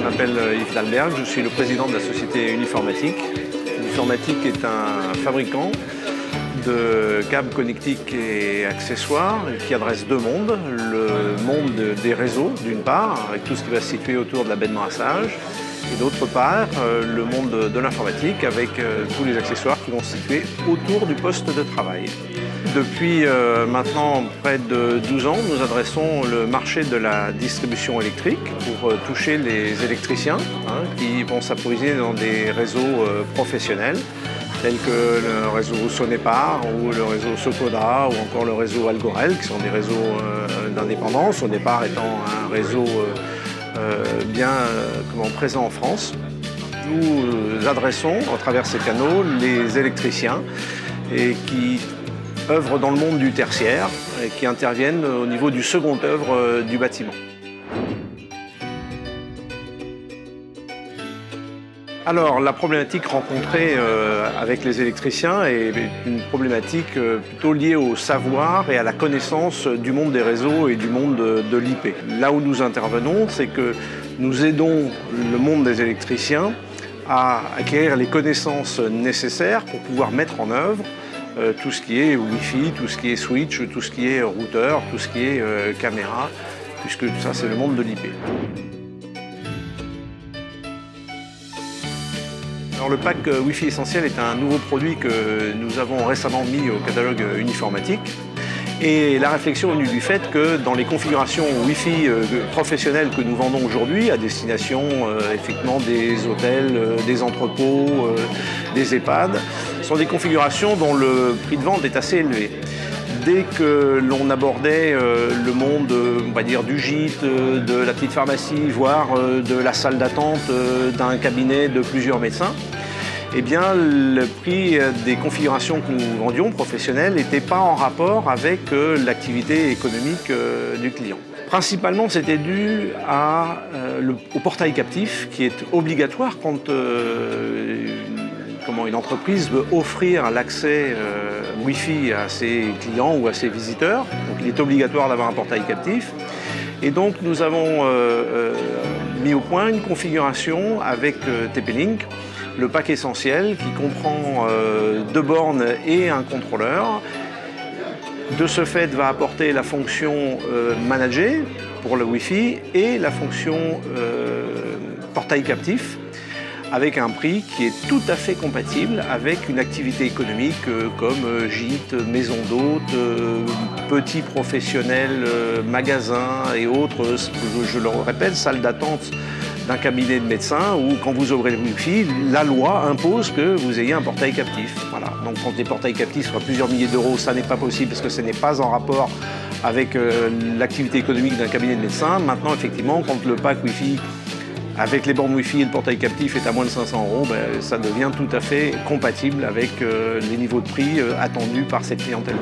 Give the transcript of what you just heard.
Je m'appelle Yves Dalberg, je suis le président de la société Uniformatique. Uniformatique est un fabricant de câbles connectiques et accessoires qui adresse deux mondes. Le monde des réseaux, d'une part, avec tout ce qui va se situer autour de la baie de brassage, et d'autre part, le monde de l'informatique avec tous les accessoires qui vont se situer autour du poste de travail. Depuis maintenant près de 12 ans, nous adressons le marché de la distribution électrique pour toucher les électriciens qui vont s'approvisionner dans des réseaux professionnels tels que le réseau Sonepar ou le réseau Socoda ou encore le réseau Algorel, qui sont des réseaux d'indépendance, Sonepar étant un réseau bien présent en France. Nous adressons à travers ces canaux les électriciens et qui œuvrent dans le monde du tertiaire et qui interviennent au niveau du second œuvre du bâtiment. Alors, la problématique rencontrée avec les électriciens est une problématique plutôt liée au savoir et à la connaissance du monde des réseaux et du monde de l'IP. Là où nous intervenons, c'est que nous aidons le monde des électriciens à acquérir les connaissances nécessaires pour pouvoir mettre en œuvre tout ce qui est Wi-Fi, tout ce qui est switch, tout ce qui est routeur, tout ce qui est caméra, puisque tout ça c'est le monde de l'IP. Alors, le pack Wi-Fi Essentiel est un nouveau produit que nous avons récemment mis au catalogue Uniformatique. Et la réflexion est venue du fait que dans les configurations Wi-Fi professionnelles que nous vendons aujourd'hui, à destination effectivement des hôtels, des entrepôts, des EHPAD, sont des configurations dont le prix de vente est assez élevé. Dès que l'on abordait le monde, on va dire, du gîte, de la petite pharmacie, voire de la salle d'attente d'un cabinet de plusieurs médecins, eh bien, le prix des configurations que nous vendions professionnelles n'était pas en rapport avec l'activité économique du client. Principalement, c'était dû au portail captif qui est obligatoire quand une entreprise veut offrir l'accès Wi-Fi à ses clients ou à ses visiteurs. Donc, il est obligatoire d'avoir un portail captif. Et donc, nous avons mis au point une configuration avec TP-Link, le pack essentiel qui comprend deux bornes et un contrôleur. De ce fait, va apporter la fonction manager pour le Wi-Fi et la fonction portail captif, avec un prix qui est tout à fait compatible avec une activité économique comme gîte, maison d'hôtes, petits professionnels, magasins et autres, je le répète, salle d'attente d'un cabinet de médecin où quand vous ouvrez le Wi-Fi, la loi impose que vous ayez un portail captif. Voilà. Donc quand les portails captifs sont à plusieurs milliers d'euros, ça n'est pas possible parce que ce n'est pas en rapport avec l'activité économique d'un cabinet de médecin. Maintenant, effectivement, quand le pack Wi-Fi avec les bornes Wi-Fi et le portail captif est à moins de 500 €, ça devient tout à fait compatible avec les niveaux de prix attendus par cette clientèle.